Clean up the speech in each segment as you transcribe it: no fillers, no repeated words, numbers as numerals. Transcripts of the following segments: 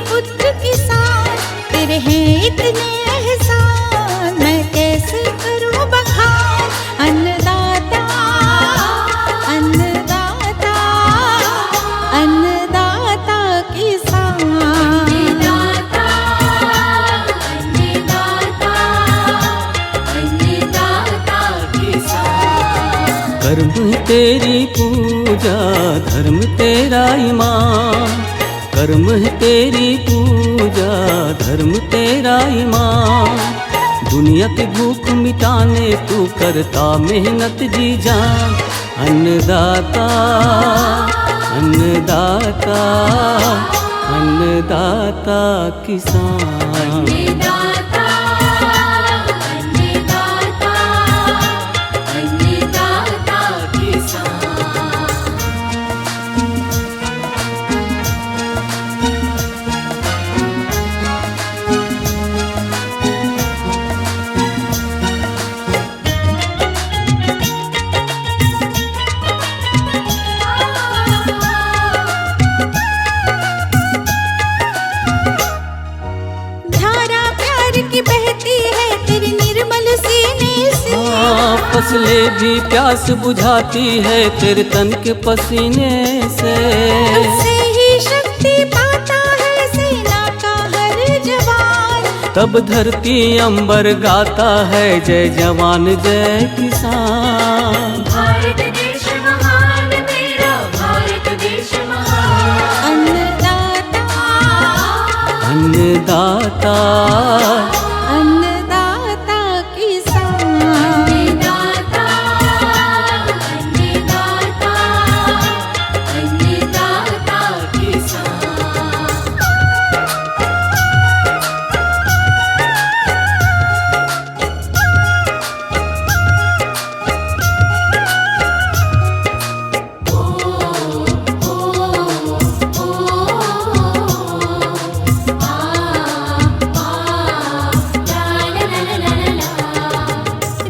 पुत्र किसान, तेरे हैं इतने एहसान, मैं कैसे करूं बखान। अन्नदाता अन्नदाता अन्नदाता किसान। अन्नदाता अन्नदाता अन्नदाता किसान। कर्म तेरी पूजा, धर्म तेरा ईमान। कर्म है तेरी पूजा, धर्म तेरा ईमान। दुनिया की भूख मिटाने तू करता मेहनत जी जान। अन्नदाता अन्नदाता अन्नदाता किसान। अन्नदाता अन्नदाता अन्नदाता किसान। धारा प्यार की बहती है तेरी निर्मल सीने से। फसलें भी प्यास बुझाती है तेरे तन के पसीने से। तुझसे ही शक्ति पाता है सेना का हर जवान। तब धरती अंबर गाता है जय जवान जय किसान। भारत देश महान मेरा, भारत देश महान। अन्नदाता अन्नदाता अन्नदाता किसान। अन्नदाता अन्नदाता अन्नदाता किसान।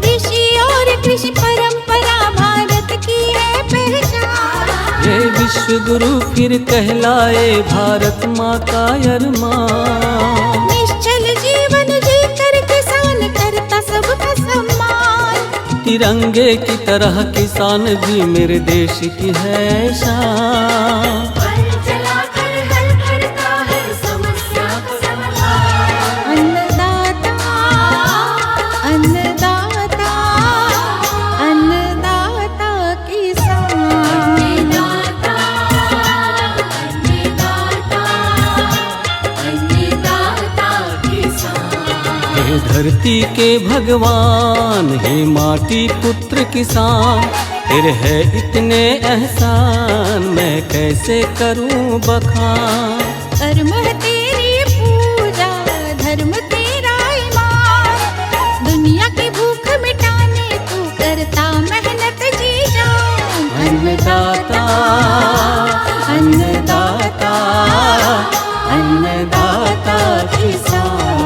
ऋषि और कृषि परंपरा भारत की है पहचान। ये विश्व गुरु फिर कहलाए भारत माँ का अरमान। निश्चल जीवन जीकर किसान करता सबका सम्मान। तिरंगे की तरह किसान भी मेरे देश की है शान। हल चलाकर हल करता है समस्या का समाधान। अन्नदाता अन्नदाता अन्नदाता किसान। अन्नदाता अन्नदाता अन्नदाता किसान। हे धरती के भगवान, हे माटी पुत्र किसान। तेरे है इतने एहसान, मैं कैसे करूं बखान। कर्म है तेरी पूजा, धर्म तेरा ईमान। दुनिया की भूख मिटाने तू करता मेहनत जी जान। अन्नदाता अन्नदाता अन्नदाता किसान।